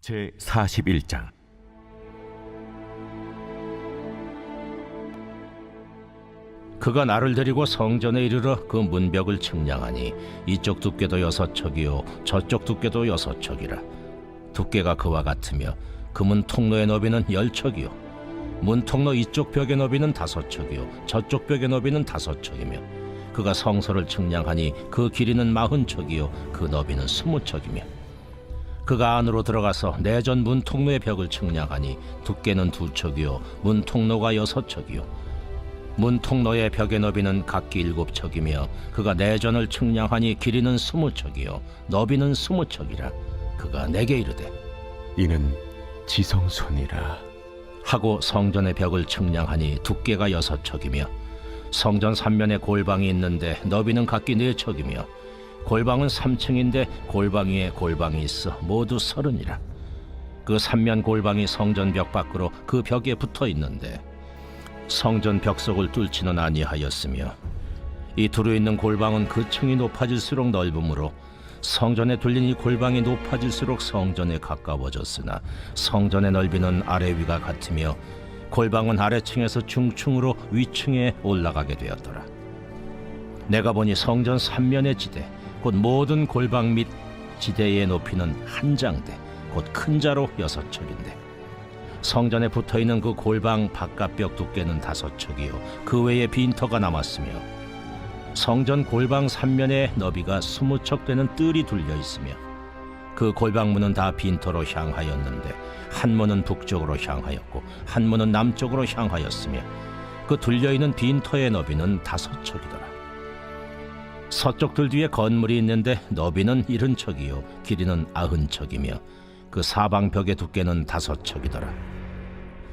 제41장. 그가 나를 데리고 성전에 이르러 그 문벽을 측량하니 이쪽 두께도 6척이요 저쪽 두께도 6척이라. 두께가 그와 같으며 그 문 통로의 너비는 10척이요 문 통로 이쪽 벽의 너비는 5척이요 저쪽 벽의 너비는 5척이며 그가 성소를 측량하니 그 길이는 40척이요 그 너비는 20척이며 그가 안으로 들어가서 내전 문 통로의 벽을 측량하니 두께는 2척이요 문 통로가 6척이요 문 통로의 벽의 너비는 각기 7척이며 그가 내전을 측량하니 길이는 20척이요 너비는 20척이라. 그가 내게 이르되 이는 지성소니라 하고 성전의 벽을 측량하니 두께가 6척이며 성전 3면에 골방이 있는데 너비는 각기 4척이며 골방은 3층인데 골방 위에 골방이 있어 모두 30이라. 그 3면 골방이 성전 벽 밖으로 그 벽에 붙어 있는데 성전 벽 속을 뚫지는 아니하였으며 이 두루 있는 골방은 그 층이 높아질수록 넓으므로 성전에 둘린 이 골방이 높아질수록 성전에 가까워졌으나 성전의 넓이는 아래 위가 같으며 골방은 아래층에서 중층으로 위층에 올라가게 되었더라. 내가 보니 성전 3면의 지대 곧 모든 골방 및 지대의 높이는 한 장대 곧 큰 자로 6척인데 성전에 붙어있는 그 골방 바깥벽 두께는 5척이요 그 외에 빈터가 남았으며 성전 골방 3면에 너비가 20척 되는 뜰이 둘려 있으며 그 골방문은 다 빈터로 향하였는데 한 문은 북쪽으로 향하였고 한 문은 남쪽으로 향하였으며 그 둘려있는 빈터의 너비는 5척이더라. 서쪽 들 뒤에 건물이 있는데 너비는 70척이요 길이는 90척이며 그 사방 벽의 두께는 5척이더라.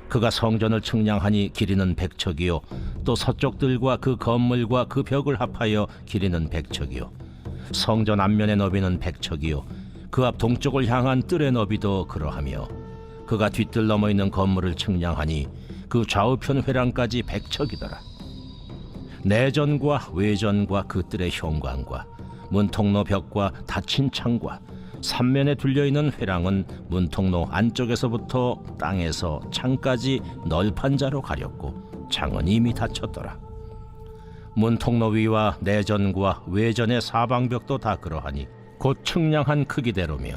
그가 성전을 측량하니 길이는 100척이요 또 서쪽들과 그 건물과 그 벽을 합하여 길이는 100척이요 성전 앞면의 너비는 100척이요 그 앞 동쪽을 향한 뜰의 너비도 그러하며 그가 뒷뜰 넘어 있는 건물을 측량하니 그 좌우편 회랑까지 100척이더라. 내전과 외전과 그 뜰의 현관과 문통로 벽과 닫힌 창과 3면에 둘려있는 회랑은 문통로 안쪽에서부터 땅에서 창까지 널판 자로 가렸고 창은 이미 닫혔더라. 문통로 위와 내전과 외전의 사방벽도 다 그러하니 곧 측량한 크기대로며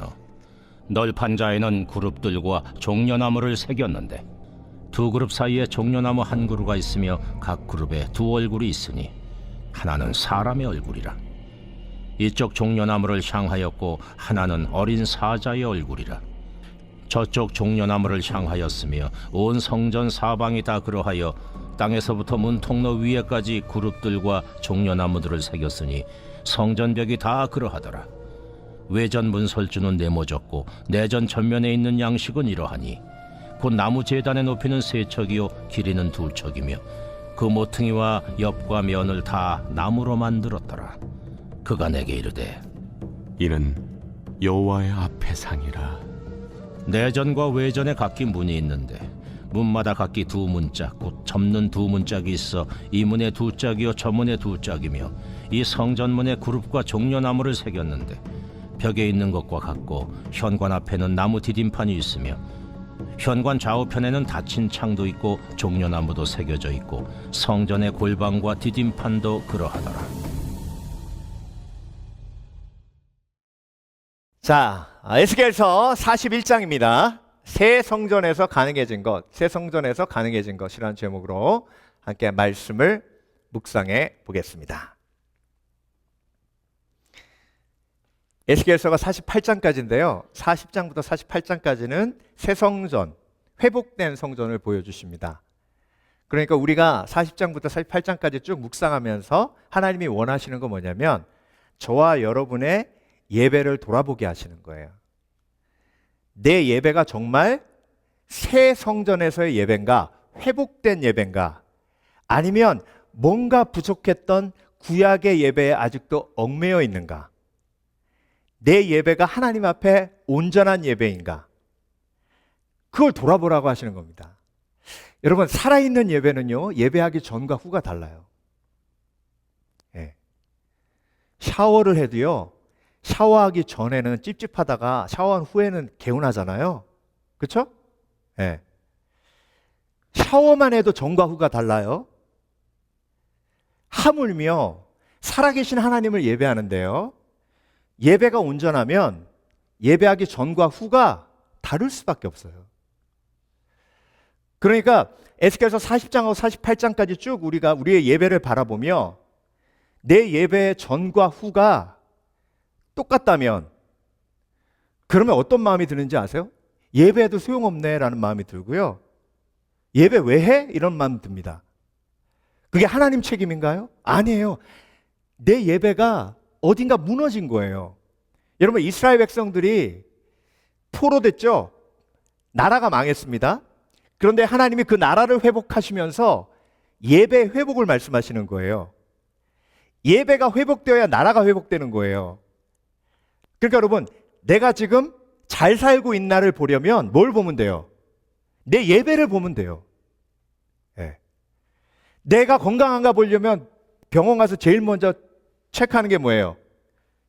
널판 자에는 그룹들과 종려나무를 새겼는데 두 그룹 사이에 종려나무 한 그루가 있으며 각 그룹에 두 얼굴이 있으니 하나는 사람의 얼굴이라. 이쪽 종려나무를 향하였고 하나는 어린 사자의 얼굴이라. 저쪽 종려나무를 향하였으며 온 성전 사방이 다 그러하여 땅에서부터 문통로 위에까지 그룹들과 종려나무들을 새겼으니 성전벽이 다 그러하더라. 외전 문설주는 네모졌고 내전 전면에 있는 양식은 이러하니 곧 나무 제단의 높이는 3척이요 길이는 2척이며 그 모퉁이와 옆과 면을 다 나무로 만들었더라. 그가 내게 이르되 이는 여호와의 앞의 상이라. 내전과 외전에 각기 문이 있는데 문마다 각기 2문짝 곧 접는 2문짝이 있어 이 문에 2짝이요 저 문에 2짝이며 이 성전문에 그룹과 종려나무를 새겼는데 벽에 있는 것과 같고 현관 앞에는 나무 디딤판이 있으며 현관 좌우편에는 닫힌 창도 있고 종려나무도 새겨져 있고 성전의 골방과 디딤판도 그러하더라. 자, 에스겔서 41장입니다. 새 성전에서 가능해진 것, 새 성전에서 가능해진 것이라는 제목으로 함께 말씀을 묵상해 보겠습니다. 에스겔서가 48장까지인데요. 40장부터 48장까지는 새 성전, 회복된 성전을 보여주십니다. 그러니까 우리가 40장부터 48장까지 쭉 묵상하면서 하나님이 원하시는 건 뭐냐면 저와 여러분의 예배를 돌아보게 하시는 거예요. 내 예배가 정말 새 성전에서의 예배인가, 회복된 예배인가, 아니면 뭔가 부족했던 구약의 예배에 아직도 얽매여 있는가, 내 예배가 하나님 앞에 온전한 예배인가, 그걸 돌아보라고 하시는 겁니다. 여러분, 살아있는 예배는요, 예배하기 전과 후가 달라요. 예. 샤워를 해도요, 샤워하기 전에는 찝찝하다가 샤워한 후에는 개운하잖아요. 그렇죠? 예. 샤워만 해도 전과 후가 달라요. 하물며 살아계신 하나님을 예배하는데요. 예배가 온전하면 예배하기 전과 후가 다를 수밖에 없어요. 그러니까 에스겔서 40장하고 48장까지 쭉 우리가 우리의 예배를 바라보며 내 예배의 전과 후가 똑같다면 그러면 어떤 마음이 드는지 아세요? 예배해도 소용없네라는 마음이 들고요. 예배 왜 해? 이런 마음 듭니다. 그게 하나님 책임인가요? 아니에요. 내 예배가 어딘가 무너진 거예요. 여러분, 이스라엘 백성들이 포로됐죠? 나라가 망했습니다. 그런데 하나님이 그 나라를 회복하시면서 예배 회복을 말씀하시는 거예요. 예배가 회복되어야 나라가 회복되는 거예요. 그러니까 여러분, 내가 지금 잘 살고 있나를 보려면 뭘 보면 돼요? 내 예배를 보면 돼요. 네. 내가 건강한가 보려면 병원 가서 제일 먼저 체크하는 게 뭐예요?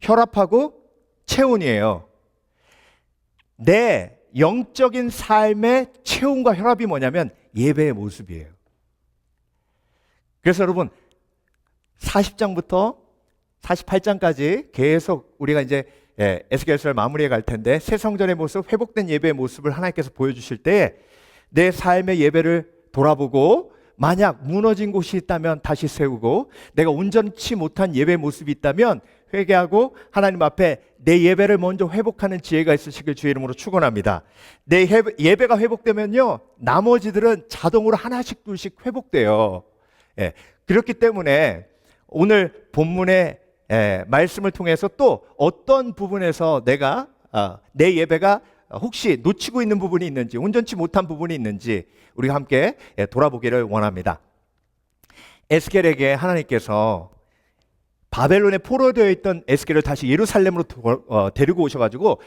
혈압하고 체온이에요. 내 영적인 삶의 체온과 혈압이 뭐냐면 예배의 모습이에요. 그래서 여러분 40장부터 48장까지 계속 우리가 이제 에스겔서를 마무리해 갈 텐데 새 성전의 모습, 회복된 예배의 모습을 하나님께서 보여주실 때 내 삶의 예배를 돌아보고 만약 무너진 곳이 있다면 다시 세우고 내가 온전치 못한 예배의 모습이 있다면 회개하고 하나님 앞에 내 예배를 먼저 회복하는 지혜가 있으시길 주의 이름으로 축원합니다. 내 예배가 회복되면요 나머지들은 자동으로 하나씩 둘씩 회복돼요. 그렇기 때문에 오늘 본문의 말씀을 통해서 또 어떤 부분에서 내가 내 예배가 혹시 놓치고 있는 부분이 있는지 온전치 못한 부분이 있는지 우리가 함께 돌아보기를 원합니다. 에스겔에게 하나님께서 바벨론에 포로되어 있던 에스겔을 다시 예루살렘으로 데리고 오셔가지고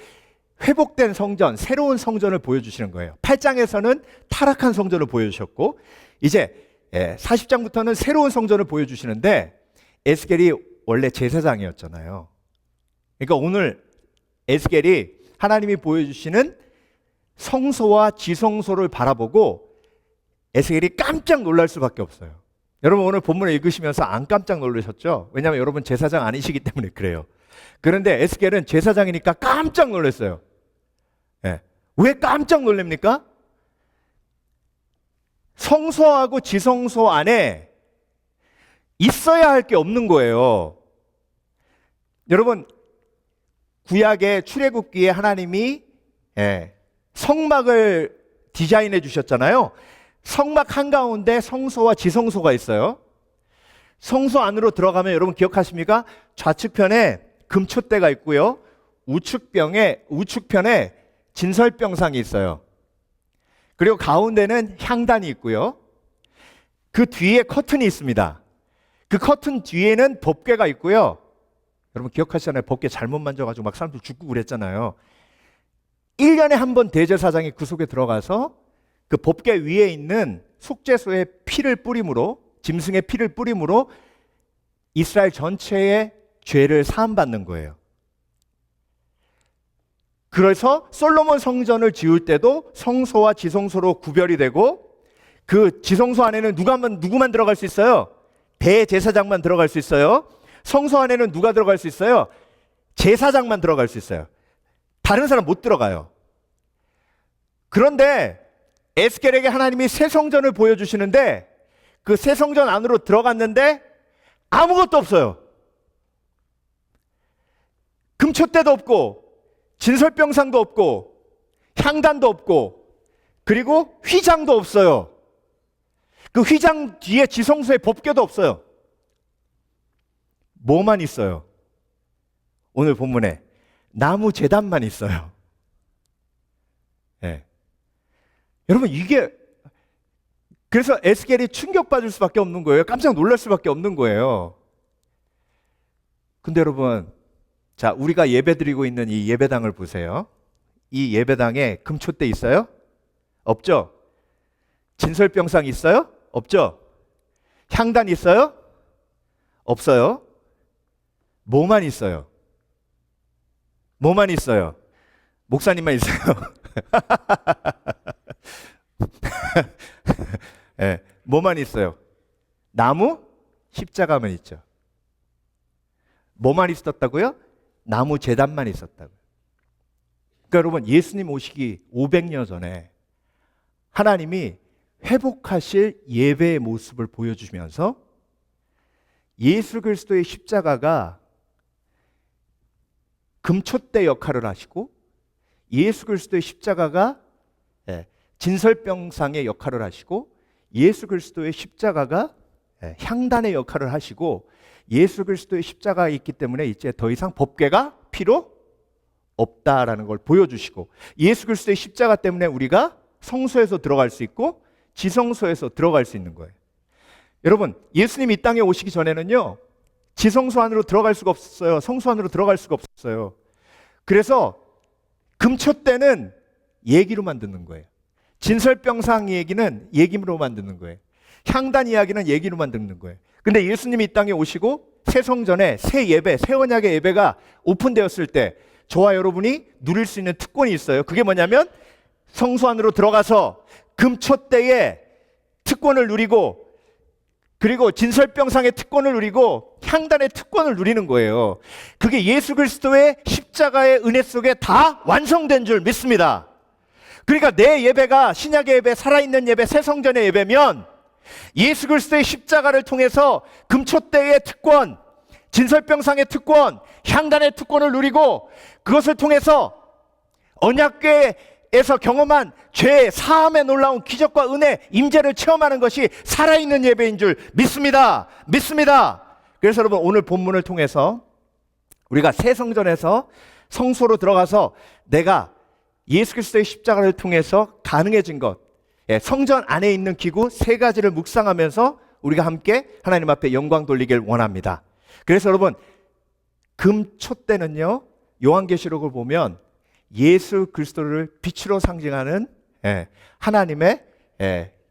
회복된 성전, 새로운 성전을 보여주시는 거예요. 8장에서는 타락한 성전을 보여주셨고 이제 40장부터는 새로운 성전을 보여주시는데 에스겔이 원래 제사장이었잖아요. 그러니까 오늘 에스겔이 하나님이 보여주시는 성소와 지성소를 바라보고 에스겔이 깜짝 놀랄 수밖에 없어요. 여러분 오늘 본문을 읽으시면서 안 깜짝 놀라셨죠? 왜냐하면 여러분 제사장 아니시기 때문에 그래요. 그런데 에스겔은 제사장이니까 깜짝 놀랐어요. 왜 깜짝 놀랍니까? 성소하고 지성소 안에 있어야 할 게 없는 거예요. 여러분 구약의 출애굽기에 하나님이 성막을 디자인해 주셨잖아요. 성막 한가운데 성소와 지성소가 있어요. 성소 안으로 들어가면 여러분 기억하십니까? 좌측편에 금촛대가 있고요. 우측편에 진설병상이 있어요. 그리고 가운데는 향단이 있고요. 그 뒤에 커튼이 있습니다. 그 커튼 뒤에는 법궤가 있고요. 여러분 기억하시잖아요. 법궤 잘못 만져가지고 막 사람들 죽고 그랬잖아요. 1년에 한 번 대제사장이 그 속에 들어가서 그 법궤 위에 있는 속죄소의 피를 뿌림으로, 짐승의 피를 뿌림으로 이스라엘 전체의 죄를 사함받는 거예요. 그래서 솔로몬 성전을 지을 때도 성소와 지성소로 구별이 되고 그 지성소 안에는 누구만 들어갈 수 있어요? 대제사장만 들어갈 수 있어요. 성소 안에는 누가 들어갈 수 있어요? 제사장만 들어갈 수 있어요. 다른 사람 못 들어가요. 그런데 에스겔에게 하나님이 새 성전을 보여주시는데 그 새 성전 안으로 들어갔는데 아무것도 없어요. 금촛대도 없고 진설병상도 없고 향단도 없고 그리고 휘장도 없어요. 그 휘장 뒤에 지성소에 법궤도 없어요. 뭐만 있어요? 오늘 본문에 나무 제단만 있어요. 여러분 이게 그래서 에스겔이 충격받을 수밖에 없는 거예요. 깜짝 놀랄 수밖에 없는 거예요. 근데 여러분 자 우리가 예배드리고 있는 이 예배당을 보세요. 이 예배당에 금촛대 있어요? 없죠? 진설병상 있어요? 없죠? 향단 있어요? 없어요? 뭐만 있어요? 뭐만 있어요? 목사님만 있어요. 네, 뭐만 있어요? 나무, 십자가만 있죠. 뭐만 있었다고요? 나무 제단만 있었다고요. 그러니까 여러분, 예수님 오시기 500년 전에 하나님이 회복하실 예배의 모습을 보여주시면서 예수 그리스도의 십자가가 금촛대 역할을 하시고 예수 그리스도의 십자가가 진설병상의 역할을 하시고 예수 그리스도의 십자가가 향단의 역할을 하시고 예수 그리스도의 십자가가 있기 때문에 이제 더 이상 법궤가 필요 없다라는 걸 보여주시고 예수 그리스도의 십자가 때문에 우리가 성소에서 들어갈 수 있고 지성소에서 들어갈 수 있는 거예요. 여러분, 예수님이 이 땅에 오시기 전에는요, 지성소 안으로 들어갈 수가 없었어요. 성소 안으로 들어갈 수가 없었어요. 그래서 금촛대는 얘기로만 듣는 거예요. 진설병상 얘기는 얘기로만 듣는 거예요. 향단 이야기는 얘기로만 듣는 거예요. 근데 예수님이 이 땅에 오시고 새 성전에 새 예배, 새 언약의 예배가 오픈되었을 때 저와 여러분이 누릴 수 있는 특권이 있어요. 그게 뭐냐면 성소 안으로 들어가서 금촛대의 특권을 누리고 그리고 진설병상의 특권을 누리고 향단의 특권을 누리는 거예요. 그게 예수 그리스도의 십자가의 은혜 속에 다 완성된 줄 믿습니다. 그러니까 내 예배가 신약의 예배, 살아있는 예배, 새 성전의 예배면 예수 그리스도의 십자가를 통해서 금촛대의 특권, 진설병상의 특권, 향단의 특권을 누리고 그것을 통해서 언약궤에서 경험한 죄 사함의 놀라운 기적과 은혜, 임재를 체험하는 것이 살아있는 예배인 줄 믿습니다. 믿습니다. 그래서 여러분, 오늘 본문을 통해서 우리가 새 성전에서 성소로 들어가서 내가 예수 그리스도의 십자가를 통해서 가능해진 것, 성전 안에 있는 기구 세 가지를 묵상하면서 우리가 함께 하나님 앞에 영광 돌리길 원합니다. 그래서 여러분, 금촛대는요, 요한계시록을 보면 예수 그리스도를 빛으로 상징하는 하나님의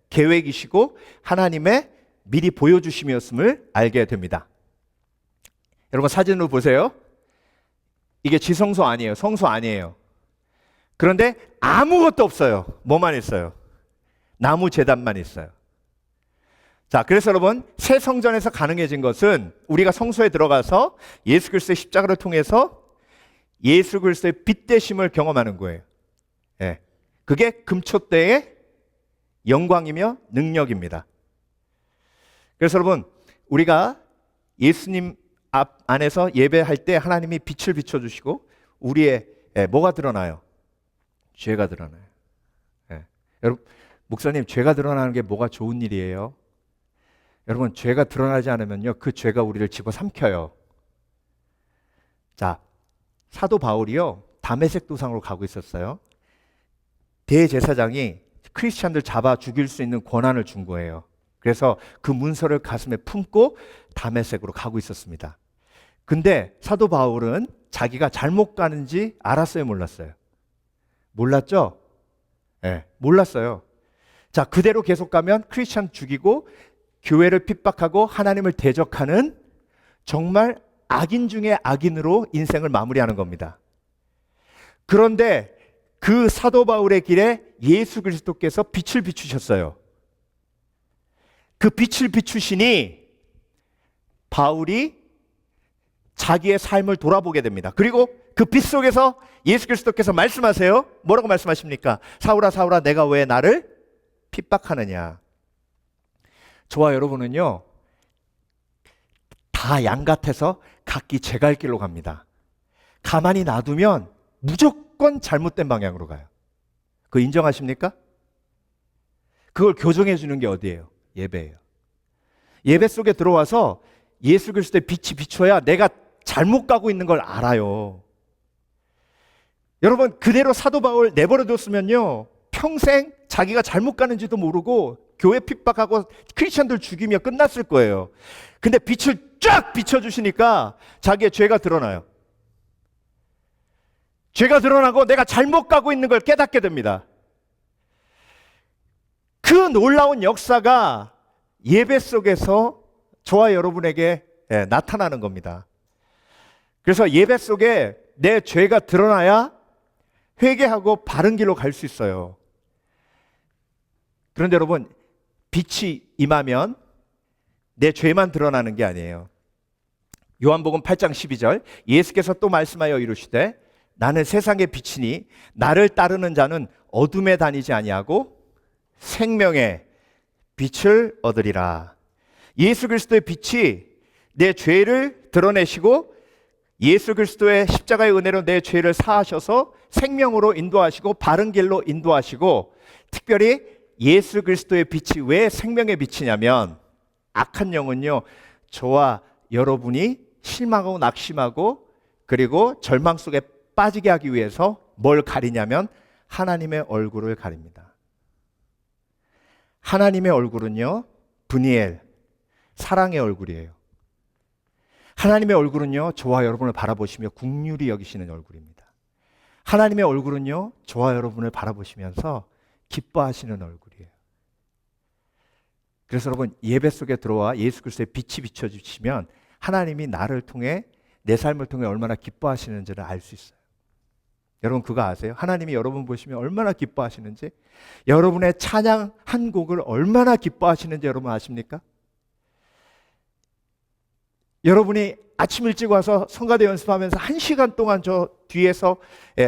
계획이시고 하나님의 미리 보여주심이었음을 알게 됩니다. 여러분, 사진으로 보세요. 이게 지성소 아니에요. 성소 아니에요. 그런데 아무것도 없어요. 뭐만 있어요? 나무 제단만 있어요. 자, 그래서 여러분, 새 성전에서 가능해진 것은 우리가 성소에 들어가서 예수 그리스도의 십자가를 통해서 예수 그리스도의 빛 되심을 경험하는 거예요. 그게 금촛대의 영광이며 능력입니다. 그래서 여러분, 우리가 예수님 안에서 예배할 때 하나님이 빛을 비춰주시고 우리의 뭐가 드러나요? 죄가 드러나요. 여러분, 목사님, 죄가 드러나는 게 뭐가 좋은 일이에요? 여러분, 죄가 드러나지 않으면요, 그 죄가 우리를 집어삼켜요. 자, 사도 바울이요, 다메섹 도상으로 가고 있었어요. 대제사장이 크리스찬들 잡아 죽일 수 있는 권한을 준 거예요. 그래서 그 문서를 가슴에 품고 다메섹으로 가고 있었습니다. 근데 사도 바울은 자기가 잘못 가는지 알았어요, 몰랐어요? 몰랐죠? 몰랐어요. 자, 그대로 계속 가면 크리스찬 죽이고 교회를 핍박하고 하나님을 대적하는 정말 악인 중에 악인으로 인생을 마무리하는 겁니다. 그런데 그 사도 바울의 길에 예수 그리스도께서 빛을 비추셨어요. 그 빛을 비추시니 바울이 자기의 삶을 돌아보게 됩니다. 그리고 그 빛 속에서 예수 그리스도께서 말씀하세요. 뭐라고 말씀하십니까? 사울아, 사울아, 내가 왜 나를 핍박하느냐. 저와 여러분은요, 다 양 같아서 각기 제 갈 길로 갑니다. 가만히 놔두면 무조건 잘못된 방향으로 가요. 그거 인정하십니까? 그걸 교정해 주는 게 어디예요? 예배예요. 예배 속에 들어와서 예수 그리스도의 빛이 비춰야 내가 잘못 가고 있는 걸 알아요. 여러분, 그대로 사도 바울 내버려 뒀으면요, 평생 자기가 잘못 가는지도 모르고 교회 핍박하고 크리스천들 죽이며 끝났을 거예요. 근데 빛을 쫙 비춰주시니까 자기의 죄가 드러나요. 죄가 드러나고 내가 잘못 가고 있는 걸 깨닫게 됩니다. 그 놀라운 역사가 예배 속에서 저와 여러분에게 나타나는 겁니다. 그래서 예배 속에 내 죄가 드러나야 회개하고 바른 길로 갈 수 있어요. 그런데 여러분, 빛이 임하면 내 죄만 드러나는 게 아니에요. 요한복음 8장 12절, 예수께서 또 말씀하여 이르시되 나는 세상의 빛이니 나를 따르는 자는 어둠에 다니지 아니하고 생명의 빛을 얻으리라. 예수 그리스도의 빛이 내 죄를 드러내시고 예수 그리스도의 십자가의 은혜로 내 죄를 사하셔서 생명으로 인도하시고 바른 길로 인도하시고, 특별히 예수 그리스도의 빛이 왜 생명의 빛이냐면, 악한 영은요, 저와 여러분이 실망하고 낙심하고 그리고 절망 속에 빠지게 하기 위해서 뭘 가리냐면 하나님의 얼굴을 가립니다. 하나님의 얼굴은요, 브니엘, 사랑의 얼굴이에요. 하나님의 얼굴은요, 저와 여러분을 바라보시며 긍휼히 여기시는 얼굴입니다. 하나님의 얼굴은요, 저와 여러분을 바라보시면서 기뻐하시는 얼굴이에요. 그래서 여러분, 예배 속에 들어와 예수 그리스도의 빛이 비춰주시면 하나님이 나를 통해, 내 삶을 통해 얼마나 기뻐하시는지를 알 수 있어요. 여러분 그거 아세요? 하나님이 여러분 보시면 얼마나 기뻐하시는지, 여러분의 찬양 한 곡을 얼마나 기뻐하시는지 여러분 아십니까? 여러분이 아침 일찍 와서 성가대 연습하면서 1시간 동안 저 뒤에서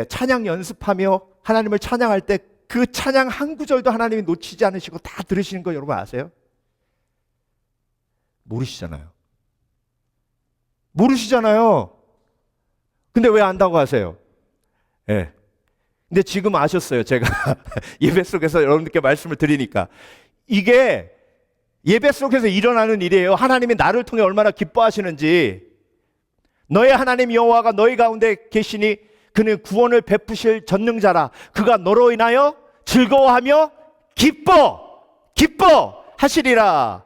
찬양 연습하며 하나님을 찬양할 때 그 찬양 한 구절도 하나님이 놓치지 않으시고 다 들으시는 거 여러분 아세요? 모르시잖아요. 모르시잖아요. 근데 왜 안다고 하세요? 예. 근데 지금 아셨어요. 제가 예배 속에서 여러분들께 말씀을 드리니까 이게 예배 속에서 일어나는 일이에요. 하나님이 나를 통해 얼마나 기뻐하시는지. 너의 하나님 여호와가 너희 가운데 계시니 그는 구원을 베푸실 전능자라. 그가 너로 인하여 즐거워하며 기뻐하시리라.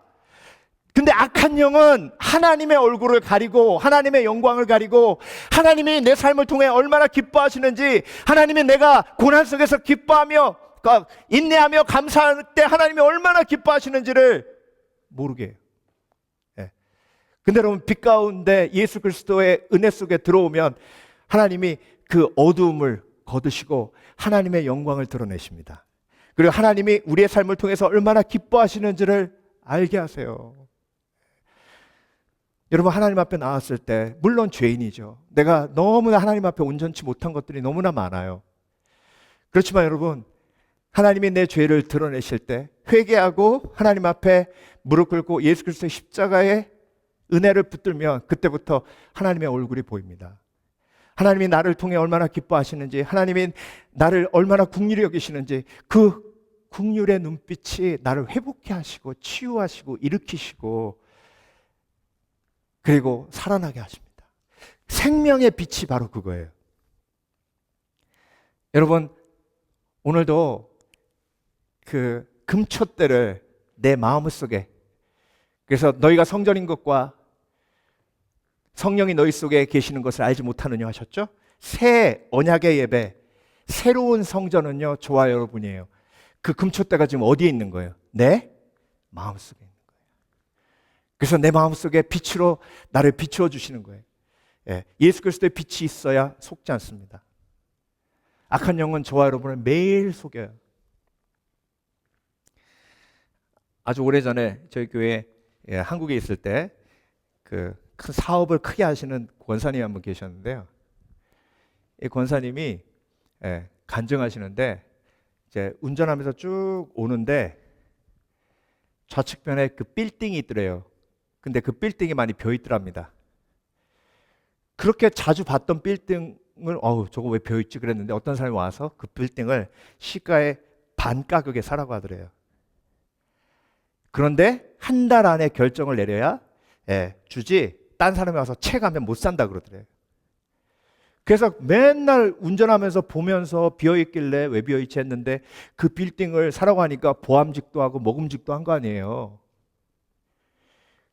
근데 악한 영은 하나님의 얼굴을 가리고 하나님의 영광을 가리고, 하나님이 내 삶을 통해 얼마나 기뻐하시는지, 하나님이 내가 고난 속에서 기뻐하며 인내하며 감사할 때 하나님이 얼마나 기뻐하시는지를 모르게 해요. 예. 근데 여러분, 빛 가운데 예수 그리스도의 은혜 속에 들어오면 하나님이 그 어두움을 거두시고 하나님의 영광을 드러내십니다. 그리고 하나님이 우리의 삶을 통해서 얼마나 기뻐하시는지를 알게 하세요. 여러분, 하나님 앞에 나왔을 때 물론 죄인이죠. 내가 너무나 하나님 앞에 온전치 못한 것들이 너무나 많아요. 그렇지만 여러분, 하나님이 내 죄를 드러내실 때 회개하고 하나님 앞에 무릎 꿇고 예수 그리스도의 십자가의 은혜를 붙들면 그때부터 하나님의 얼굴이 보입니다. 하나님이 나를 통해 얼마나 기뻐하시는지, 하나님이 나를 얼마나 긍휼히 여기시는지, 그 긍휼의 눈빛이 나를 회복케 하시고 치유하시고 일으키시고 그리고 살아나게 하십니다. 생명의 빛이 바로 그거예요. 여러분, 오늘도 그 금촛대를 내 마음속에, 그래서 너희가 성전인 것과 성령이 너희 속에 계시는 것을 알지 못하느냐 하셨죠? 새 언약의 예배, 새로운 성전은요, 저와 여러분이에요. 그 금촛대가 지금 어디에 있는 거예요? 내 마음속에 있는 거예요. 그래서 내 마음속에 빛으로 나를 비추어 주시는 거예요. 예, 예수 그리스도의 빛이 있어야 속지 않습니다. 악한 영은 저와 여러분을 매일 속여요. 아주 오래전에 저희 교회 한국에 있을 때 그 큰 사업을 크게 하시는 권사님이 한 분 계셨는데요. 이 권사님이 간증하시는데, 이제 운전하면서 쭉 오는데 좌측편에 그 빌딩이 있더래요. 근데 그 빌딩이 많이 비어 있더랍니다. 그렇게 자주 봤던 빌딩을 저거 왜 비어 있지 그랬는데, 어떤 사람이 와서 그 빌딩을 시가의 반 가격에 사라고 하더래요. 그런데 한 달 안에 결정을 내려야 주지, 딴 사람이 와서 채 가면 못 산다 그러더래요. 그래서 맨날 운전하면서 보면서 비어있길래 왜 비어있지 했는데, 그 빌딩을 사라고 하니까 보암직도 하고 먹음직도 한 거 아니에요.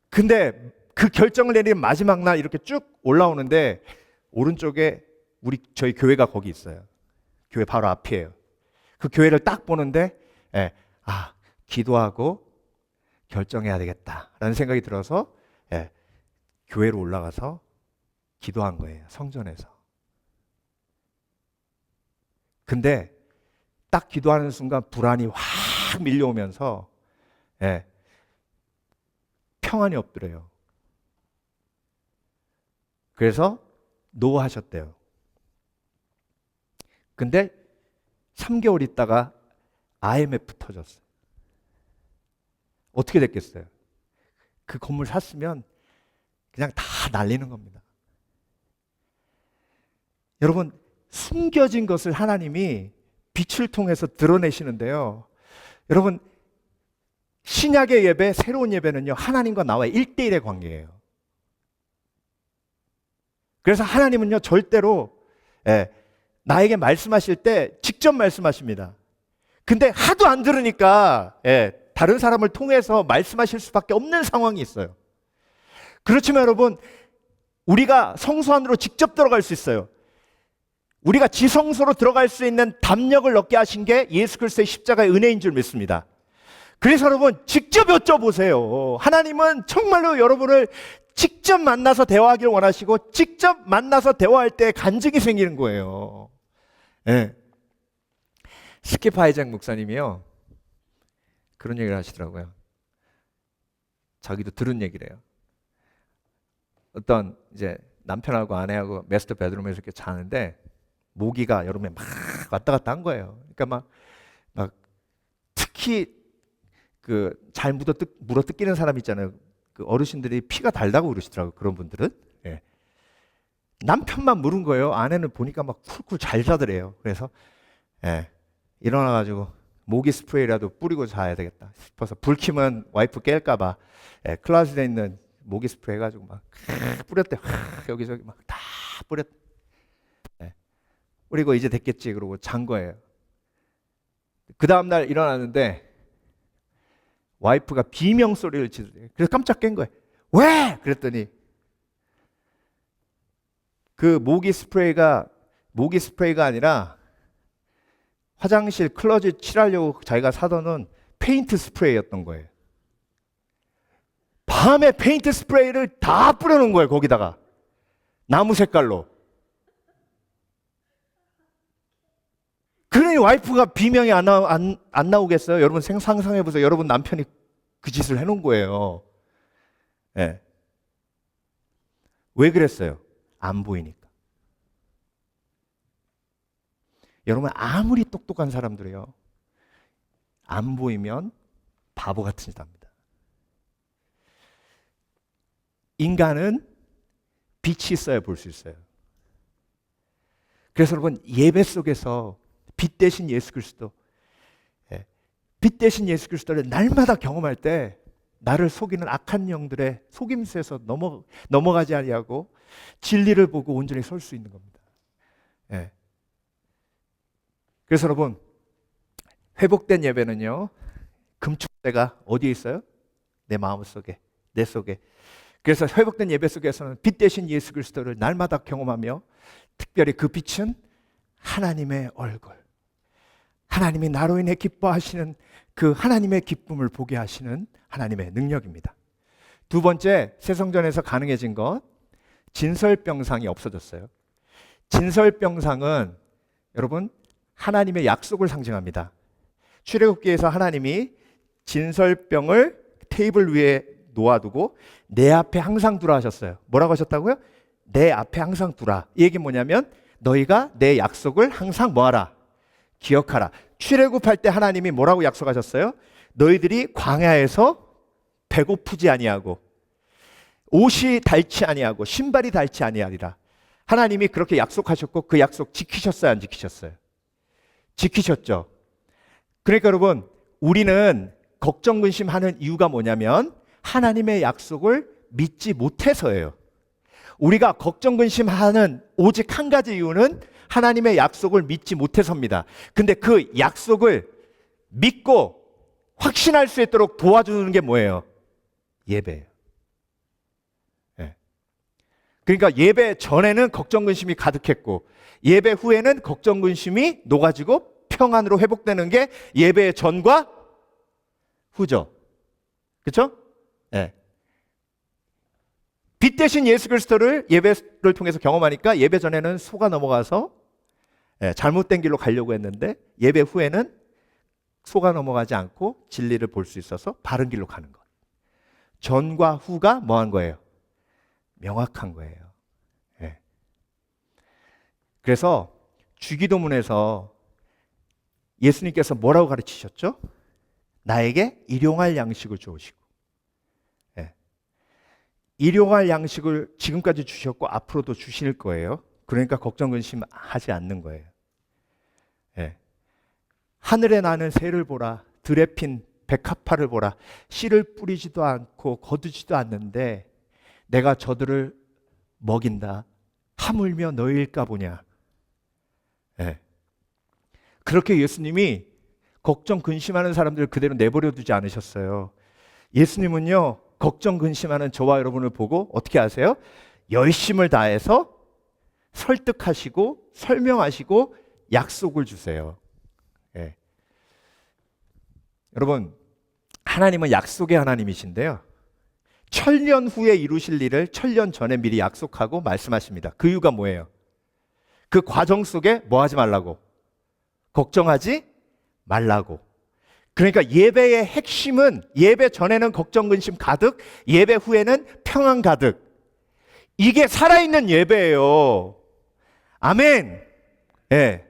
근데 그 결정을 내리는 마지막 날 이렇게 쭉 올라오는데 오른쪽에 저희 교회가 거기 있어요. 교회 바로 앞이에요. 그 교회를 딱 보는데 기도하고 결정해야 되겠다라는 생각이 들어서 교회로 올라가서 기도한 거예요. 성전에서. 근데 딱 기도하는 순간 불안이 확 밀려오면서 예, 평안이 없더래요. 그래서 노하셨대요. 근데 3개월 있다가 IMF 터졌어요. 어떻게 됐겠어요? 그 건물 샀으면 그냥 다 날리는 겁니다. 여러분, 숨겨진 것을 하나님이 빛을 통해서 드러내시는데요. 여러분, 신약의 예배, 새로운 예배는요, 하나님과 나와의 1대1의 관계예요. 그래서 하나님은요, 절대로 나에게 말씀하실 때 직접 말씀하십니다. 근데 하도 안 들으니까 다른 사람을 통해서 말씀하실 수밖에 없는 상황이 있어요. 그렇지만 여러분, 우리가 성소 안으로 직접 들어갈 수 있어요. 우리가 지성소로 들어갈 수 있는 담력을 얻게 하신 게 예수 그리스도의 십자가의 은혜인 줄 믿습니다. 그래서 여러분, 직접 여쭤보세요. 하나님은 정말로 여러분을 직접 만나서 대화하기를 원하시고 직접 만나서 대화할 때 간증이 생기는 거예요. 스킵 하이잭 목사님이요, 그런 얘기를 하시더라고요. 자기도 들은 얘기래요. 어떤 이제 남편하고 아내하고 마스터 베드룸에서 이렇게 자는데 모기가 여름에 막 왔다 갔다 한 거예요. 그러니까 막 특히 그 잘 물어 뜯기는 사람 있잖아요. 그 어르신들이 피가 달다고 그러시더라고요. 그런 분들은. 남편만 물은 거예요. 아내는 보니까 막 쿨쿨 잘 자더래요. 그래서 일어나가지고 모기 스프레이라도 뿌리고 자야 되겠다 싶어서 불 켜면 와이프 깰까봐 클라스에 있는 모기 스프레이 해가지고 막 뿌렸대. 여기저기 막 다 뿌렸대. 그리고 이제 됐겠지 그러고 잔 거예요. 그 다음날 일어났는데 와이프가 비명 소리를 지르대요. 그래서 깜짝 깬 거예요. 왜? 그랬더니 그 모기 스프레이가 아니라 화장실 클로젯 칠하려고 자기가 사던 페인트 스프레이였던 거예요. 밤에 페인트 스프레이를 다 뿌려놓은 거예요. 거기다가 나무 색깔로. 그러니 와이프가 비명이 안 나오겠어요? 여러분 상상해보세요. 여러분 남편이 그 짓을 해놓은 거예요. 왜 그랬어요? 안 보이니까. 여러분, 아무리 똑똑한 사람들이요, 안 보이면 바보 같은 짓 합니다. 인간은 빛이 있어야 볼 수 있어요. 그래서 여러분, 예배 속에서 빛 대신 예수 그리스도, 빛 대신 예수 그리스도를 날마다 경험할 때 나를 속이는 악한 영들의 속임수에서 넘어가지 아니하고 진리를 보고 온전히 설 수 있는 겁니다. 그래서 여러분, 회복된 예배는요, 금축대가 어디에 있어요? 내 마음속에, 내 속에. 그래서 회복된 예배 속에서는 빛 대신 예수 그리스도를 날마다 경험하며, 특별히 그 빛은 하나님의 얼굴, 하나님이 나로 인해 기뻐하시는 그 하나님의 기쁨을 보게 하시는 하나님의 능력입니다. 두 번째, 새성전에서 가능해진 것, 진설병상이 없어졌어요. 진설병상은 여러분, 하나님의 약속을 상징합니다. 출애굽기에서 하나님이 진설병을 테이블 위에 놓아두고 내 앞에 항상 두라 하셨어요. 뭐라고 하셨다고요? 내 앞에 항상 두라. 이 얘기는 뭐냐면 너희가 내 약속을 항상 뭐하라? 기억하라. 출애굽할 때 하나님이 뭐라고 약속하셨어요? 너희들이 광야에서 배고프지 아니하고 옷이 닳지 아니하고 신발이 닳지 아니하리라. 하나님이 그렇게 약속하셨고 그 약속 지키셨어요, 안 지키셨어요? 지키셨죠. 그러니까 여러분, 우리는 걱정 근심하는 이유가 뭐냐면 하나님의 약속을 믿지 못해서예요. 우리가 걱정 근심하는 오직 한 가지 이유는 하나님의 약속을 믿지 못해서입니다. 근데 그 약속을 믿고 확신할 수 있도록 도와주는 게 뭐예요? 예배예요. 그러니까 예배 전에는 걱정 근심이 가득했고 예배 후에는 걱정 근심이 녹아지고 평안으로 회복되는 게 예배의 전과 후죠. 그렇죠? 빛 대신 예수 그리스도를 예배를 통해서 경험하니까 예배 전에는 속아 넘어가서 잘못된 길로 가려고 했는데 예배 후에는 속아 넘어가지 않고 진리를 볼 수 있어서 바른 길로 가는 것. 전과 후가 뭐한 거예요? 명확한 거예요. 예. 그래서 주기도문에서 예수님께서 뭐라고 가르치셨죠? 나에게 일용할 양식을 주시고, 예. 일용할 양식을 지금까지 주셨고 앞으로도 주실 거예요. 그러니까 걱정 근심하지 않는 거예요. 예. 하늘에 나는 새를 보라, 들에 핀 백합화를 보라. 씨를 뿌리지도 않고 거두지도 않는데 내가 저들을 먹인다. 하물며 너희일까 보냐. 예. 그렇게 예수님이 걱정 근심하는 사람들을 그대로 내버려 두지 않으셨어요. 예수님은요, 걱정 근심하는 저와 여러분을 보고 어떻게 하세요? 열심을 다해서 설득하시고 설명하시고 약속을 주세요. 예. 여러분, 하나님은 약속의 하나님이신데요, 천년 후에 이루실 일을 천년 전에 미리 약속하고 말씀하십니다. 그 이유가 뭐예요? 그 과정 속에 뭐 하지 말라고? 걱정하지 말라고. 그러니까 예배의 핵심은 예배 전에는 걱정 근심 가득, 예배 후에는 평안 가득. 이게 살아있는 예배예요. 아멘. 예.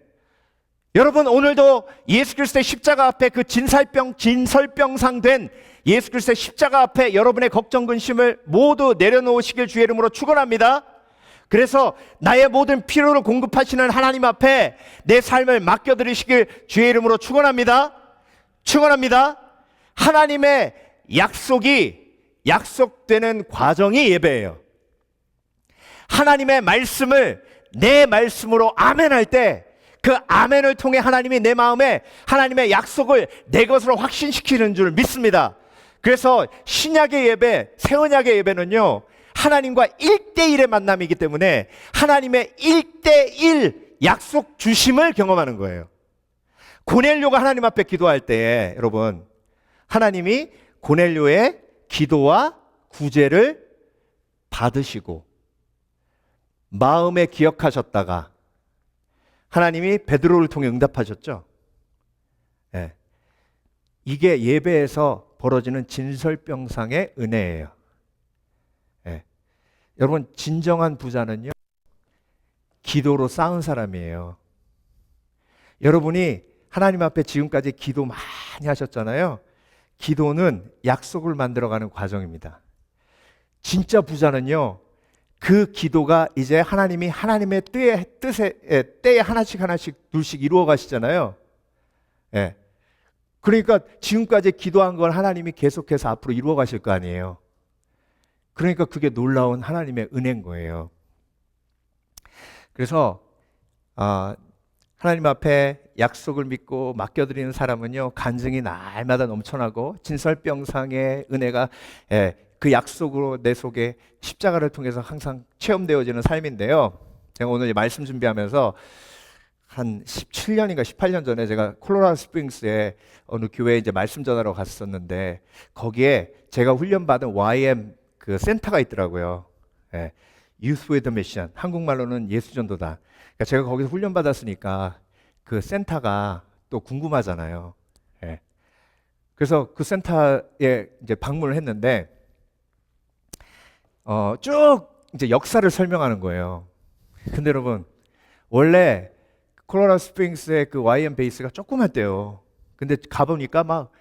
여러분, 오늘도 예수 그리스도의 십자가 앞에 그 진설병상 된 예수 그리스도의 십자가 앞에 여러분의 걱정 근심을 모두 내려놓으시길 주의 이름으로 축원합니다. 그래서 나의 모든 필요를 공급하시는 하나님 앞에 내 삶을 맡겨드리시길 주의 이름으로 축원합니다. 축원합니다. 하나님의 약속이 약속되는 과정이 예배예요. 하나님의 말씀을 내 말씀으로 아멘할 때 그 아멘을 통해 하나님이 내 마음에 하나님의 약속을 내 것으로 확신시키는 줄 믿습니다. 그래서 신약의 예배, 새 언약의 예배는요, 하나님과 1대1의 만남이기 때문에 하나님의 1대1 약속 주심을 경험하는 거예요. 고넬료가 하나님 앞에 기도할 때 여러분, 하나님이 고넬료의 기도와 구제를 받으시고 마음에 기억하셨다가 하나님이 베드로를 통해 응답하셨죠. 예. 이게 예배에서 벌어지는 진설병상의 은혜예요. 예. 여러분, 진정한 부자는요, 기도로 쌓은 사람이에요. 여러분이 하나님 앞에 지금까지 기도 많이 하셨잖아요. 기도는 약속을 만들어가는 과정입니다. 진짜 부자는요, 그 기도가 이제 하나님이 하나님의 때에 하나씩 둘씩 이루어 가시잖아요. 예. 그러니까 지금까지 기도한 걸 하나님이 계속해서 앞으로 이루어 가실 거 아니에요. 그러니까 그게 놀라운 하나님의 은혜인 거예요. 그래서 하나님 앞에 약속을 믿고 맡겨드리는 사람은요, 간증이 날마다 넘쳐나고 진설병상의 은혜가 그 약속으로 내 속에 십자가를 통해서 항상 체험되어지는 삶인데요. 제가 오늘 말씀 준비하면서 한 17년인가 18년 전에 제가 콜로라도 스프링스에 어느 교회에 이제 말씀 전하러 갔었는데, 거기에 제가 훈련받은 YM 그 센터가 있더라고요. 예, Youth with a Mission, 한국말로는 예수전도단. 그러니까 제가 거기서 훈련받았으니까 그 센터가 또 궁금하잖아요. 예. 그래서 그 센터에 이제 방문을 했는데 쭉 이제 역사를 설명하는 거예요. 근데 여러분, 원래 콜로라도 스프링스의 그 YM 베이스가 조그맣대요. 근데 가보니까 막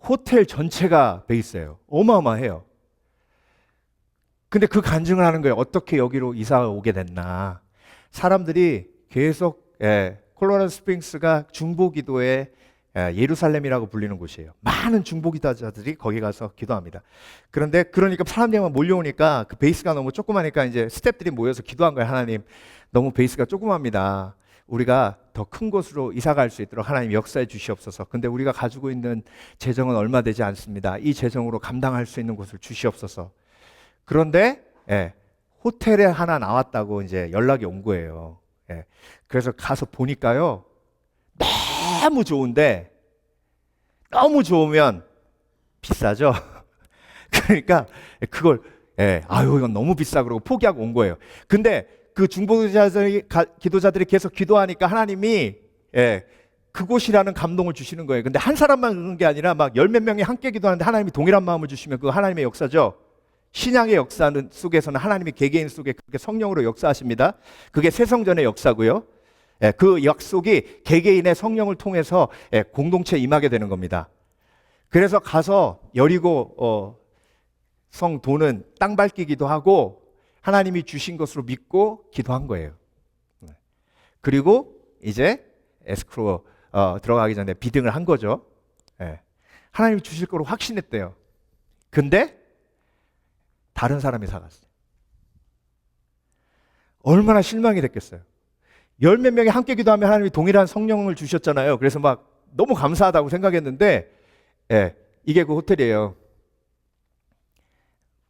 호텔 전체가 베이스예요. 어마어마해요. 근데 그 간증을 하는 거예요. 어떻게 여기로 이사 오게 됐나. 사람들이 계속 콜로라도 스프링스가 중보기도의 예루살렘이라고 불리는 곳이에요. 많은 중보기도자들이 거기 가서 기도합니다. 그런데 그러니까 사람들만 몰려오니까 그 베이스가 너무 조그마니까 이제 스태프들이 모여서 기도한 거예요. 하나님, 너무 베이스가 조그맙니다. 우리가 더 큰 곳으로 이사 갈 수 있도록 하나님 역사해 주시옵소서. 근데 우리가 가지고 있는 재정은 얼마 되지 않습니다. 이 재정으로 감당할 수 있는 곳을 주시옵소서. 그런데 호텔에 하나 나왔다고 이제 연락이 온 거예요. 그래서 가서 보니까요, 너무 좋은데 너무 좋으면 비싸죠. 그러니까 그걸 아유 이건 너무 비싸 그러고 포기하고 온 거예요. 근데 그 기도자들이 계속 기도하니까 하나님이 그곳이라는 감동을 주시는 거예요. 근데 한 사람만 그런 게 아니라 막 열 몇 명이 함께 기도하는데 하나님이 동일한 마음을 주시면 그거 하나님의 역사죠. 신약의 역사 속에서는 하나님이 개개인 속에 그렇게 성령으로 역사하십니다. 그게 새성전의 역사고요. 그 약속이 개개인의 성령을 통해서 공동체에 임하게 되는 겁니다. 그래서 가서 여리고 성 도는 땅 밟기기도 하고 하나님이 주신 것으로 믿고 기도한 거예요. 그리고 이제 에스크로 들어가기 전에 비등을 한 거죠. 하나님이 주실 거로 확신했대요. 근데 다른 사람이 사갔어요. 얼마나 실망이 됐겠어요. 열 몇 명이 함께 기도하면 하나님이 동일한 성령을 주셨잖아요. 그래서 막 너무 감사하다고 생각했는데 이게 그 호텔이에요.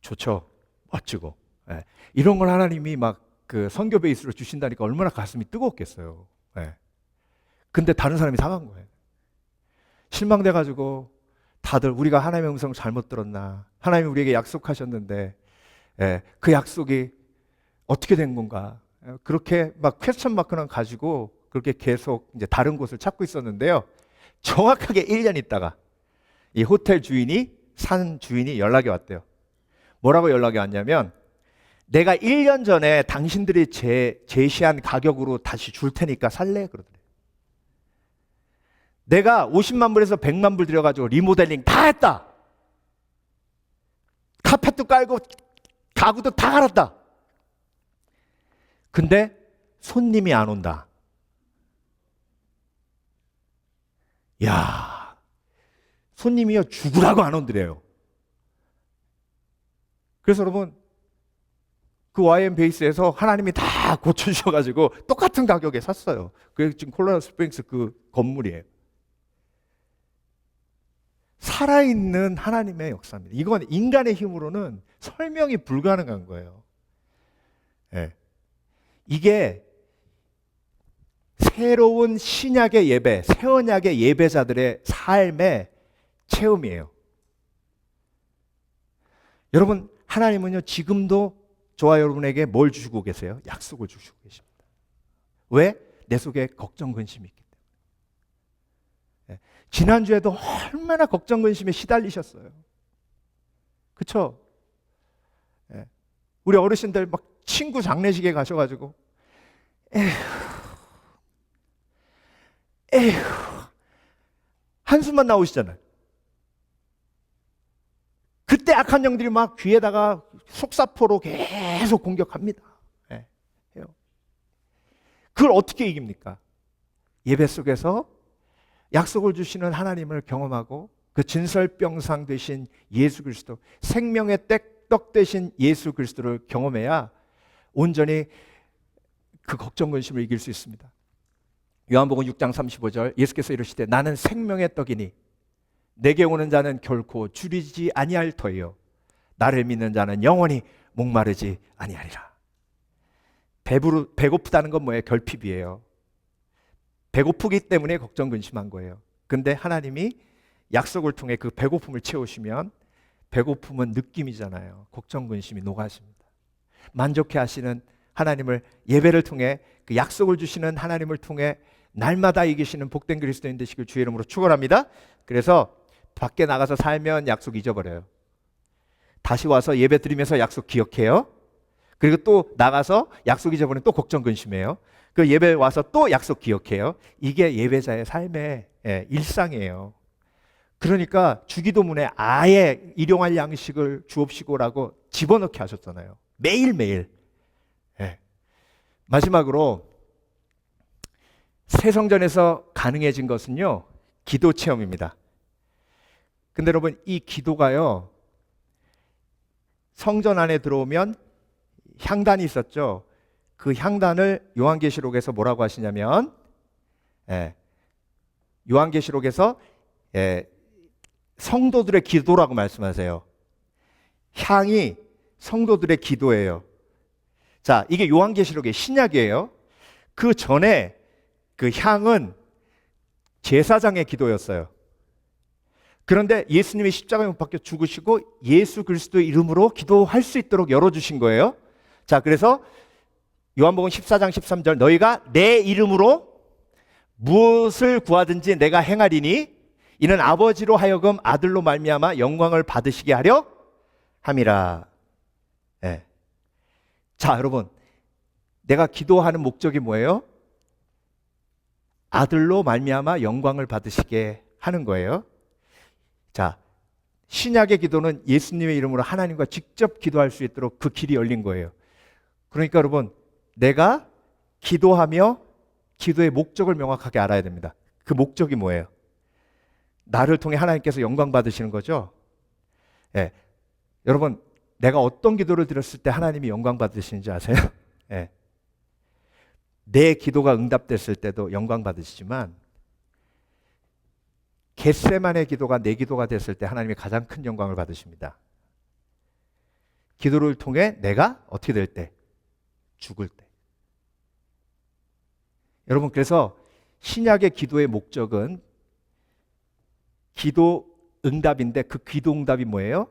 좋죠. 멋지고. 이런 걸 하나님이 막 그 선교 베이스로 주신다니까 얼마나 가슴이 뜨거웠겠어요. 근데 다른 사람이 사간 거예요. 실망돼가지고 다들 우리가 하나님의 음성을 잘못 들었나? 하나님이 우리에게 약속하셨는데 그 약속이 어떻게 된 건가? 그렇게 막 퀘스천 마크는 가지고 그렇게 계속 이제 다른 곳을 찾고 있었는데요. 정확하게 1년 있다가 이 호텔 주인이 산 주인이 연락이 왔대요. 뭐라고 연락이 왔냐면 내가 1년 전에 당신들이 제시한 가격으로 다시 줄 테니까 살래? 그러더래요. 내가 50만 불에서 100만 불 들여가지고 리모델링 다 했다. 카펫도 깔고 가구도 다 갈았다. 근데 손님이 안 온다. 야, 손님이요 죽으라고 안 온더래요. 그래서 여러분 그 YM 베이스에서 하나님이 다 고쳐주셔가지고 똑같은 가격에 샀어요. 그게 지금 콜로라도 스프링스 그 건물이에요. 살아있는 하나님의 역사입니다. 이건 인간의 힘으로는 설명이 불가능한 거예요. 이게 새로운 신약의 예배, 새 언약의 예배자들의 삶의 체험이에요. 여러분, 하나님은요 지금도 저와 여러분에게 뭘 주시고 계세요? 약속을 주시고 계십니다. 왜? 내 속에 걱정, 근심이 있기 때문에. 지난주에도 얼마나 걱정, 근심에 시달리셨어요. 그렇죠? 우리 어르신들 막 친구 장례식에 가셔가지고 에휴 한숨만 나오시잖아요. 그때 악한 영들이 막 귀에다가 속사포로 계속 공격합니다. 그걸 어떻게 이깁니까? 예배 속에서 약속을 주시는 하나님을 경험하고 그 진설병상 되신 예수 그리스도, 생명의 떡 되신 예수 그리스도를 경험해야 온전히 그 걱정 근심을 이길 수 있습니다. 요한복음 6장 35절 예수께서 이르시되 나는 생명의 떡이니 내게 오는 자는 결코 줄이지 아니할 터이요 나를 믿는 자는 영원히 목마르지 아니하리라. 배고프다는 건 뭐예요? 결핍이에요. 배고프기 때문에 걱정 근심한 거예요. 근데 하나님이 약속을 통해 그 배고픔을 채우시면 배고픔은 느낌이잖아요. 걱정 근심이 녹아집니다. 만족해 하시는 하나님을 예배를 통해 그 약속을 주시는 하나님을 통해 날마다 이기시는 복된 그리스도인 되시길 주의 이름으로 축원합니다. 그래서 밖에 나가서 살면 약속 잊어버려요. 다시 와서 예배 드리면서 약속 기억해요. 그리고 또 나가서 약속 잊어버리면 또 걱정 근심해요. 그 예배 와서 또 약속 기억해요. 이게 예배자의 삶의 일상이에요. 그러니까 주기도문에 아예 일용할 양식을 주옵시고라고 집어넣게 하셨잖아요. 매일매일. 마지막으로 새 성전에서 가능해진 것은요 기도 체험입니다. 근데 여러분 이 기도가요 성전 안에 들어오면 향단이 있었죠. 그 향단을 요한계시록에서 뭐라고 하시냐면 요한계시록에서 성도들의 기도라고 말씀하세요. 향이 성도들의 기도예요. 자, 이게 요한계시록의 신약이에요. 그 전에 그 향은 제사장의 기도였어요. 그런데 예수님이 십자가에 못 박혀 죽으시고 예수 그리스도의 이름으로 기도할 수 있도록 열어주신 거예요. 자, 그래서 요한복음 14장 13절 너희가 내 이름으로 무엇을 구하든지 내가 행하리니 이는 아버지로 하여금 아들로 말미암아 영광을 받으시게 하려 함이라. 예. 자, 여러분, 내가 기도하는 목적이 뭐예요? 아들로 말미암아 영광을 받으시게 하는 거예요. 자, 신약의 기도는 예수님의 이름으로 하나님과 직접 기도할 수 있도록 그 길이 열린 거예요. 그러니까 여러분, 내가 기도하며 기도의 목적을 명확하게 알아야 됩니다. 그 목적이 뭐예요? 나를 통해 하나님께서 영광 받으시는 거죠. 예. 여러분, 내가 어떤 기도를 드렸을 때 하나님이 영광 받으시는지 아세요? 예. 내 기도가 응답됐을 때도 영광 받으시지만 겟세만의 기도가 내 기도가 됐을 때 하나님이 가장 큰 영광을 받으십니다. 기도를 통해 내가 어떻게 될 때? 죽을 때. 여러분, 그래서 신약의 기도의 목적은 기도 응답인데 그 기도 응답이 뭐예요?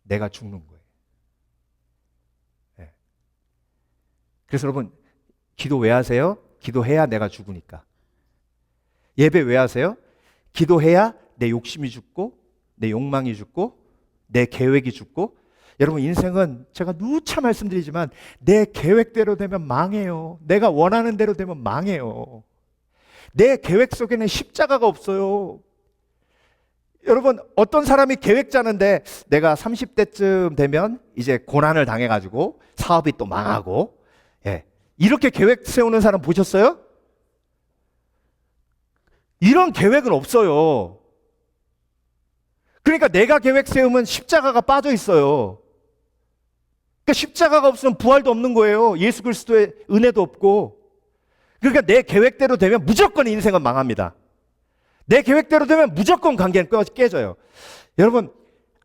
내가 죽는 거예요. 네. 그래서 여러분, 기도 왜 하세요? 기도해야 내가 죽으니까. 예배 왜 하세요? 기도해야 내 욕심이 죽고 내 욕망이 죽고 내 계획이 죽고. 여러분, 인생은 제가 누차 말씀드리지만 내 계획대로 되면 망해요. 내가 원하는 대로 되면 망해요. 내 계획 속에는 십자가가 없어요. 여러분, 어떤 사람이 계획 짜는데 내가 30대쯤 되면 이제 고난을 당해가지고 사업이 또 망하고, 예, 이렇게 계획 세우는 사람 보셨어요? 이런 계획은 없어요. 그러니까 내가 계획 세우면 십자가가 빠져 있어요. 그러니까 십자가가 없으면 부활도 없는 거예요. 예수 그리스도의 은혜도 없고. 그러니까 내 계획대로 되면 무조건 인생은 망합니다. 내 계획대로 되면 무조건 관계는 깨져요. 여러분,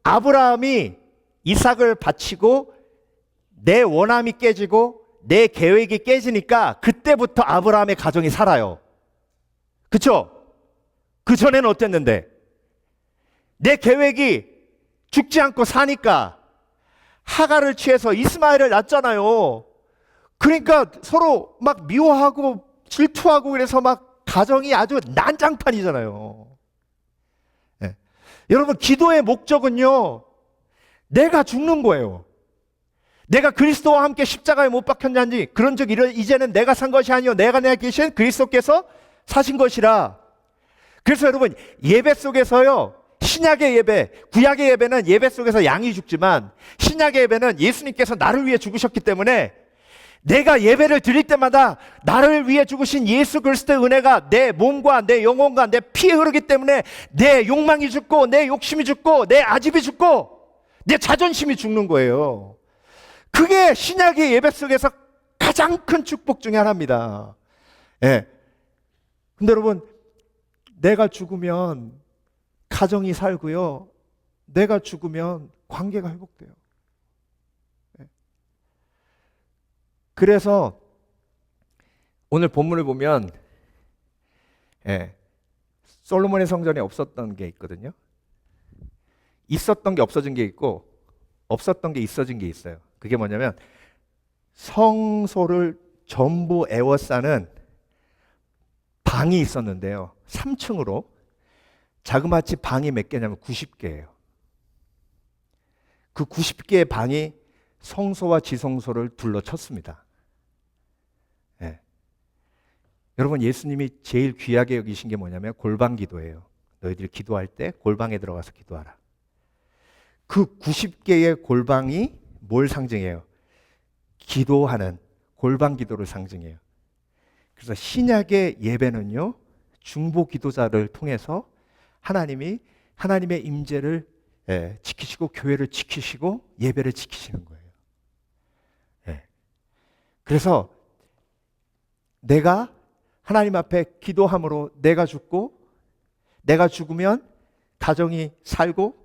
아브라함이 이삭을 바치고 내 원함이 깨지고 내 계획이 깨지니까 그때부터 아브라함의 가정이 살아요. 그쵸? 그 전에는 어땠는데? 내 계획이 죽지 않고 사니까 하갈을 취해서 이스마엘을 낳잖아요. 그러니까 서로 막 미워하고 질투하고 그래서 막 가정이 아주 난장판이잖아요. 네. 여러분, 기도의 목적은요, 내가 죽는 거예요. 내가 그리스도와 함께 십자가에 못 박혔냐니 그런즉 이제는 내가 산 것이 아니요 내가 내 계신 그리스도께서 사신 것이라. 그래서 여러분, 예배 속에서요, 신약의 예배, 구약의 예배는 예배 속에서 양이 죽지만 신약의 예배는 예수님께서 나를 위해 죽으셨기 때문에 내가 예배를 드릴 때마다 나를 위해 죽으신 예수 그리스도의 은혜가 내 몸과 내 영혼과 내 피에 흐르기 때문에 내 욕망이 죽고 내 욕심이 죽고 내 아집이 죽고 내 자존심이 죽는 거예요. 그게 신약의 예배 속에서 가장 큰 축복 중에 하나입니다. 예. 근데 여러분, 내가 죽으면 가정이 살고요, 내가 죽으면 관계가 회복돼요. 예. 그래서 오늘 본문을 보면, 예, 솔로몬의 성전에 없었던 게 있거든요. 있었던 게 없어진 게 있고 없었던 게 있어진 게 있어요. 그게 뭐냐면 성소를 전부 에워싸는 방이 있었는데요, 3층으로 자그마치 방이 몇 개냐면 90개예요. 그 90개의 방이 성소와 지성소를 둘러쳤습니다. 예. 여러분, 예수님이 제일 귀하게 여기신 게 뭐냐면 골방 기도예요. 너희들이 기도할 때 골방에 들어가서 기도하라. 그 90개의 골방이 뭘 상징해요? 기도하는 골방 기도를 상징해요. 그래서 신약의 예배는요, 중보 기도자를 통해서 하나님이 하나님의 임재를 지키시고 교회를 지키시고 예배를 지키시는 거예요. 예. 그래서 내가 하나님 앞에 기도함으로 내가 죽고, 내가 죽으면 가정이 살고,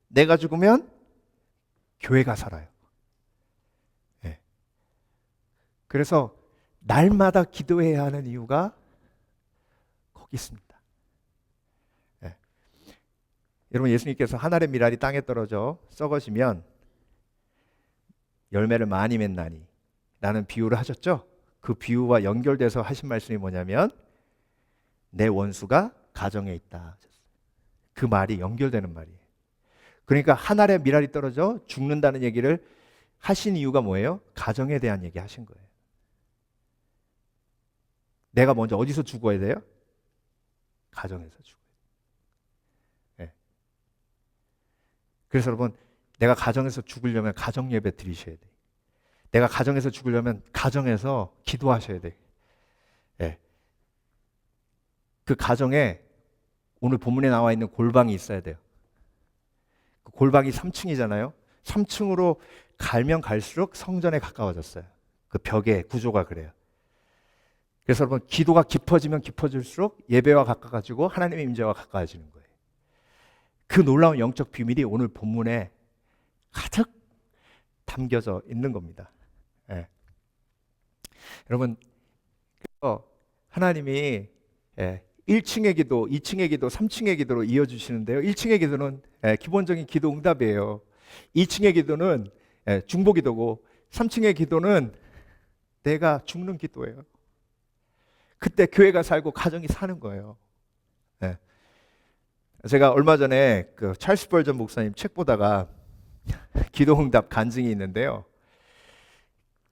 내가 죽으면 교회가 살아요. 예. 그래서 날마다 기도해야 하는 이유가 거기 있습니다. 예. 여러분, 예수님께서 하늘의 미랄이 땅에 떨어져 썩어지면 열매를 많이 맺나니 라는 비유를 하셨죠? 그 비유와 연결돼서 하신 말씀이 뭐냐면 내 원수가 가정에 있다. 그 말이 연결되는 말이에요. 그러니까 한 알의 밀알이 떨어져 죽는다는 얘기를 하신 이유가 뭐예요? 가정에 대한 얘기 하신 거예요. 내가 먼저 어디서 죽어야 돼요? 가정에서 죽어야 돼요. 네. 그래서 여러분, 내가 가정에서 죽으려면 가정 예배 드리셔야 돼요. 내가 가정에서 죽으려면 가정에서 기도하셔야 돼요. 네. 그 가정에 오늘 본문에 나와 있는 골방이 있어야 돼요. 그 골방이 3층이잖아요. 3층으로 갈면 갈수록 성전에 가까워졌어요. 그 벽의 구조가 그래요. 그래서 여러분, 기도가 깊어지면 깊어질수록 예배와 가까워지고 하나님의 임재와 가까워지는 거예요. 그 놀라운 영적 비밀이 오늘 본문에 가득 담겨져 있는 겁니다. 예. 여러분, 하나님이 1층의 기도, 2층의 기도, 3층의 기도로 이어주시는데요. 1층의 기도는 기본적인 기도 응답이에요. 2층의 기도는 중보 기도고 3층의 기도는 내가 죽는 기도예요. 그때 교회가 살고 가정이 사는 거예요. 네. 제가 얼마 전에 그 찰스 벌전 목사님 책 보다가 기도응답 간증이 있는데요.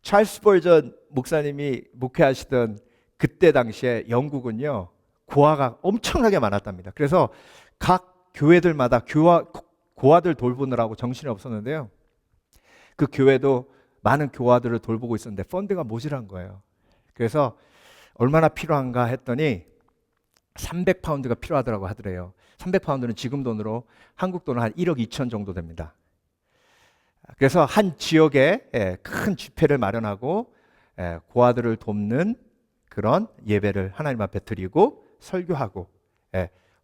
찰스 벌전 목사님이 목회하시던 그때 당시에 영국은요, 고아가 엄청나게 많았답니다. 그래서 각 교회들마다 고아들 돌보느라고 정신이 없었는데요. 그 교회도 많은 고아들을 돌보고 있었는데 펀드가 모자란 거예요. 그래서 얼마나 필요한가 했더니 300파운드가 필요하더라고 하더래요. 300파운드는 지금 돈으로 한국 돈으로 한 1억 2천 정도 됩니다. 그래서 한 지역에 큰 집회를 마련하고 고아들을 돕는 그런 예배를 하나님 앞에 드리고 설교하고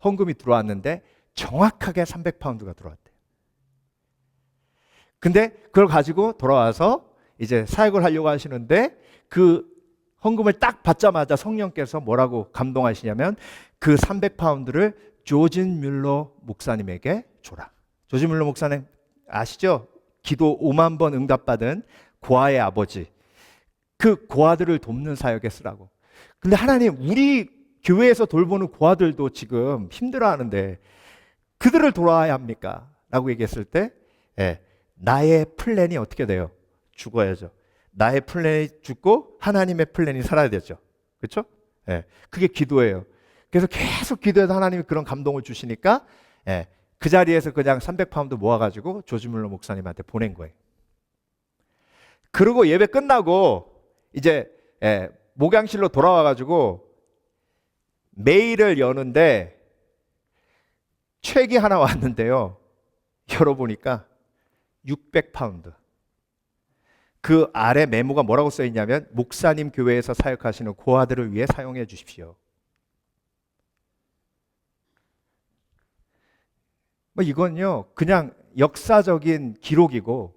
헌금이 들어왔는데 정확하게 300파운드가 들어왔대요. 근데 그걸 가지고 돌아와서 이제 사역을 하려고 하시는데 그 헌금을 딱 받자마자 성령께서 뭐라고 감동하시냐면 그 300파운드를 조진 뮬러 목사님에게 줘라. 조진 뮬러 목사님 아시죠? 기도 5만 번 응답받은 고아의 아버지. 그 고아들을 돕는 사역에 쓰라고. 근데 하나님, 우리 교회에서 돌보는 고아들도 지금 힘들어하는데 그들을 돌아야 합니까? 라고 얘기했을 때 나의 플랜이 어떻게 돼요? 죽어야죠. 나의 플랜이 죽고 하나님의 플랜이 살아야 되죠. 그렇죠? 그게 기도예요. 그래서 계속 기도해서 하나님이 그런 감동을 주시니까 그 자리에서 그냥 300파운드 모아가지고 조지 뮬러 목사님한테 보낸 거예요. 그리고 예배 끝나고 이제 목양실로 돌아와가지고 메일을 여는데 책이 하나 왔는데요. 열어보니까 600파운드. 그 아래 메모가 뭐라고 써있냐면 목사님 교회에서 사역하시는 고아들을 위해 사용해 주십시오. 뭐 이건요 그냥 역사적인 기록이고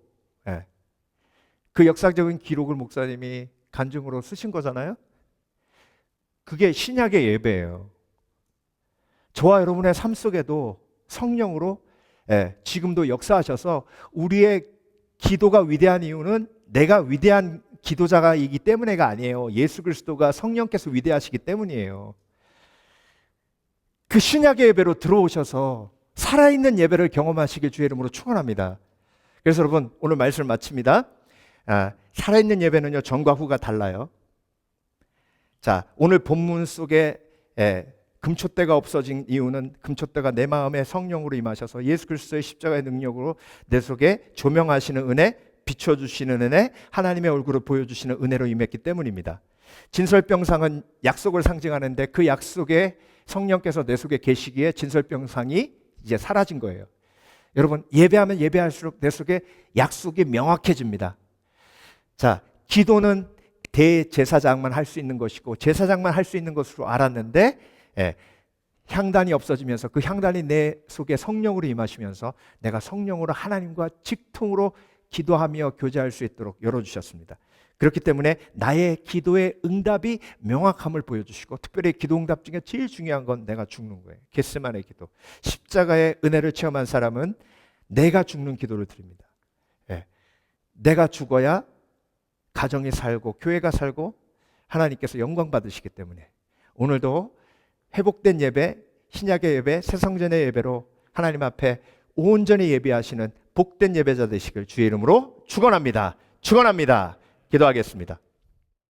그 역사적인 기록을 목사님이 간증으로 쓰신 거잖아요. 그게 신약의 예배예요. 저와 여러분의 삶 속에도 성령으로 지금도 역사하셔서 우리의 기도가 위대한 이유는 내가 위대한 기도자이기 때문에가 아니에요. 예수 그리스도가 성령께서 위대하시기 때문이에요. 그 신약의 예배로 들어오셔서 살아있는 예배를 경험하시길 주의 이름으로 축원합니다. 그래서 여러분 오늘 말씀을 마칩니다. 살아있는 예배는요 전과 후가 달라요. 자, 오늘 본문 속에 금촛대가 없어진 이유는 금촛대가 내 마음에 성령으로 임하셔서 예수 그리스도의 십자가의 능력으로 내 속에 조명하시는 은혜, 비춰주시는 은혜, 하나님의 얼굴을 보여주시는 은혜로 임했기 때문입니다. 진설병상은 약속을 상징하는데 그 약속에 성령께서 내 속에 계시기에 진설병상이 이제 사라진 거예요. 여러분 예배하면 예배할수록 내 속에 약속이 명확해집니다. 자, 기도는 대제사장만 할 수 있는 것이고 제사장만 할 수 있는 것으로 알았는데 향단이 없어지면서 그 향단이 내 속에 성령으로 임하시면서 내가 성령으로 하나님과 직통으로 기도하며 교제할 수 있도록 열어주셨습니다. 그렇기 때문에 나의 기도의 응답이 명확함을 보여주시고 특별히 기도 응답 중에 제일 중요한 건 내가 죽는 거예요. 겟세마네 기도. 십자가의 은혜를 체험한 사람은 내가 죽는 기도를 드립니다. 내가 죽어야 가정이 살고 교회가 살고 하나님께서 영광 받으시기 때문에 오늘도 회복된 예배, 신약의 예배, 새성전의 예배로 하나님 앞에 온전히 예배하시는 복된 예배자 되시길 주의 이름으로 축원합니다. 축원합니다. 기도하겠습니다.